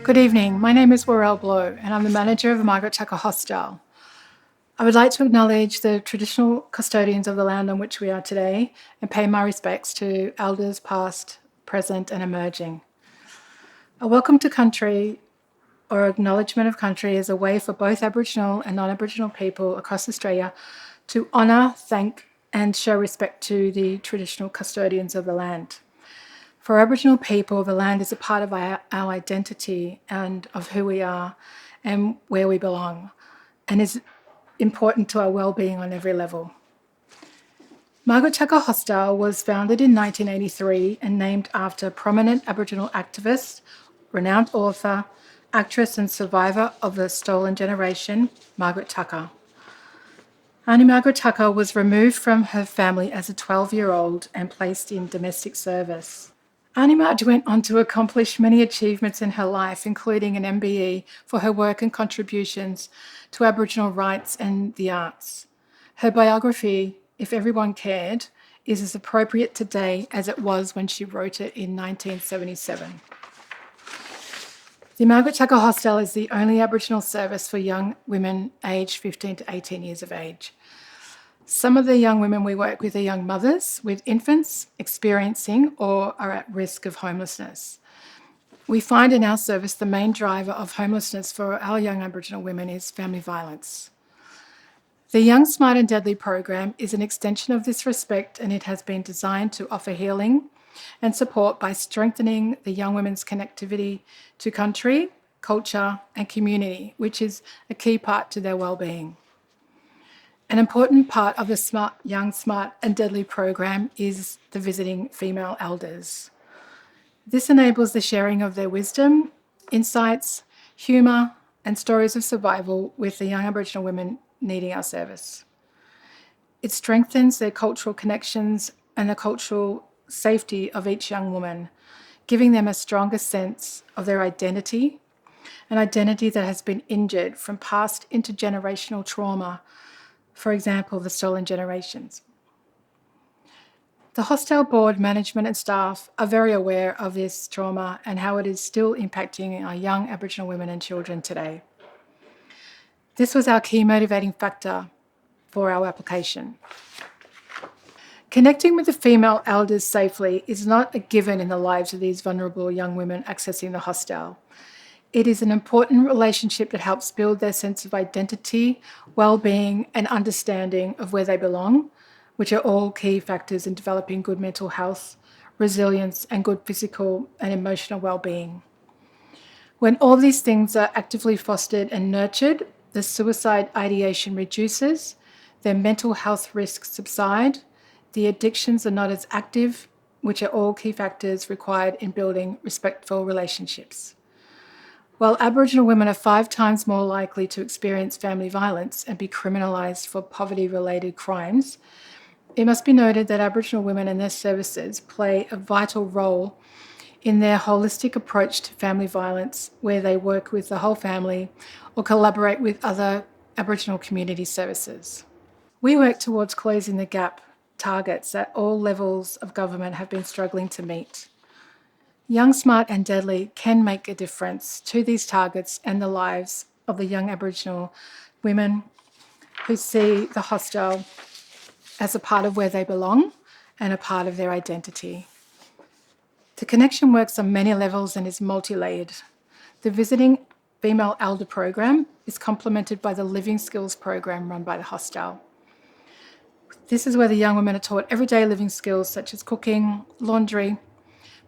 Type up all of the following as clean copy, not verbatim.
Good evening. My name is Warrell Blow, and I'm the manager of the Margaret Hostel. I would like to acknowledge the traditional custodians of the land on which we are today and pay my respects to elders past, present, and emerging. A welcome to country or acknowledgement of country is a way for both Aboriginal and non-Aboriginal people across Australia to honour, thank, and show respect to the traditional custodians of the land. For Aboriginal people, the land is a part of our identity and of who we are and where we belong, and is important to our wellbeing on every level. Margaret Hostel was founded in 1983 and named after prominent Aboriginal activist, renowned author, actress and survivor of the stolen generation, Margaret Tucker. Aunty Margaret Tucker was removed from her family as a 12-year-old and placed in domestic service. Aunty Marge went on to accomplish many achievements in her life, including an MBE for her work and contributions to Aboriginal rights and the arts. Her biography, If Everyone Cared, is as appropriate today as it was when she wrote it in 1977. The Margaret Tucker Hostel is the only Aboriginal service for young women aged 15 to 18 years of age. Some of the young women we work with are young mothers with infants experiencing or are at risk of homelessness. We find in our service the main driver of homelessness for our young Aboriginal women is family violence. The Young, Smart and Deadly program is an extension of this respect, and it has been designed to offer healing and support by strengthening the young women's connectivity to country, culture and community, which is a key part to their wellbeing. An important part of the Young, Smart and Deadly program is the visiting female elders. This enables the sharing of their wisdom, insights, humour and stories of survival with the young Aboriginal women needing our service. It strengthens their cultural connections and the cultural safety of each young woman, giving them a stronger sense of their identity, an identity that has been injured from past intergenerational trauma, for example, the stolen generations. The hostel board, management and staff are very aware of this trauma and how it is still impacting our young Aboriginal women and children today. This was our key motivating factor for our application. Connecting with the female elders safely is not a given in the lives of these vulnerable young women accessing the hostel. It is an important relationship that helps build their sense of identity, well-being and understanding of where they belong, which are all key factors in developing good mental health, resilience and good physical and emotional well-being. When all these things are actively fostered and nurtured, the suicide ideation reduces, their mental health risks subside, the addictions are not as active, which are all key factors required in building respectful relationships. While Aboriginal women are 5 times more likely to experience family violence and be criminalised for poverty-related crimes, it must be noted that Aboriginal women and their services play a vital role in their holistic approach to family violence, where they work with the whole family or collaborate with other Aboriginal community services. We work towards closing the gap targets that all levels of government have been struggling to meet. Young, Smart and Deadly can make a difference to these targets and the lives of the young Aboriginal women who see the hostel as a part of where they belong and a part of their identity. The connection works on many levels and is multi-layered. The Visiting Female Elder program is complemented by the Living Skills program run by the hostel. This is where the young women are taught everyday living skills such as cooking, laundry,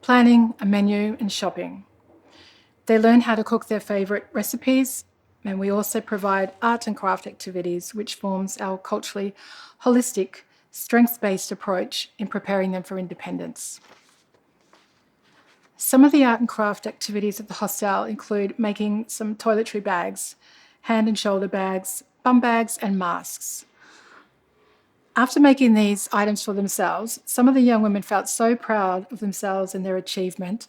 planning, a menu and shopping. They learn how to cook their favourite recipes, and we also provide art and craft activities, which forms our culturally holistic, strengths-based approach in preparing them for independence. Some of the art and craft activities at the hostel include making some toiletry bags, hand and shoulder bags, bum bags and masks. After making these items for themselves, some of the young women felt so proud of themselves and their achievement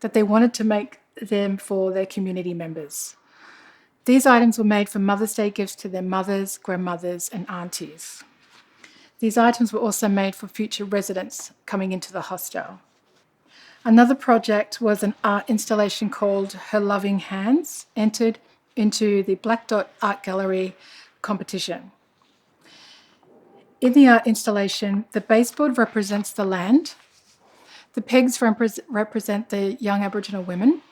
that they wanted to make them for their community members. These items were made for Mother's Day gifts to their mothers, grandmothers and aunties. These items were also made for future residents coming into the hostel. Another project was an art installation called Her Loving Hands, entered into the Black Dot Art Gallery competition. In the art installation, the baseboard represents the land, the pegs represent the young Aboriginal women,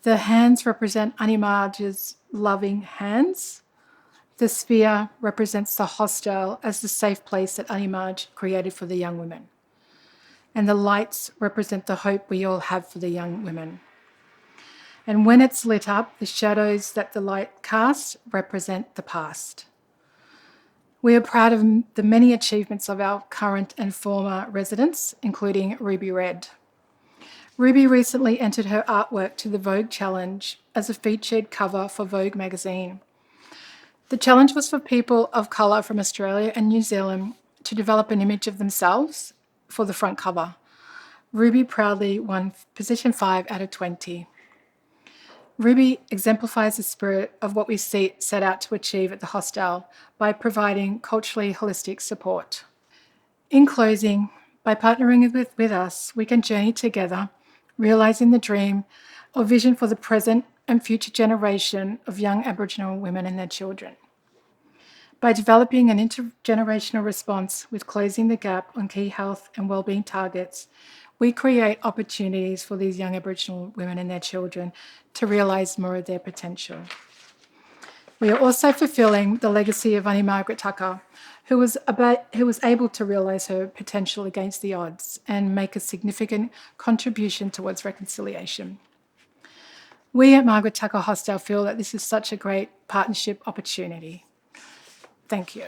the hands represent Animarge's loving hands, the sphere represents the hostel as the safe place that Animarge created for the young women, and the lights represent the hope we all have for the young women. And when it's lit up, the shadows that the light casts represent the past. We are proud of the many achievements of our current and former residents, including Ruby Red. Ruby recently entered her artwork to the Vogue Challenge as a featured cover for Vogue magazine. The challenge was for people of colour from Australia and New Zealand to develop an image of themselves for the front cover. Ruby proudly won position 5 out of 20. Ruby exemplifies the spirit of what we set out to achieve at the hostel by providing culturally holistic support. In closing, by partnering with us, we can journey together, realising the dream or vision for the present and future generation of young Aboriginal women and their children. By developing an intergenerational response with closing the gap on key health and wellbeing targets, we create opportunities for these young Aboriginal women and their children to realise more of their potential. We are also fulfilling the legacy of Aunty Margaret Tucker, who was able to realise her potential against the odds and make a significant contribution towards reconciliation. We at Margaret Tucker Hostel feel that this is such a great partnership opportunity. Thank you.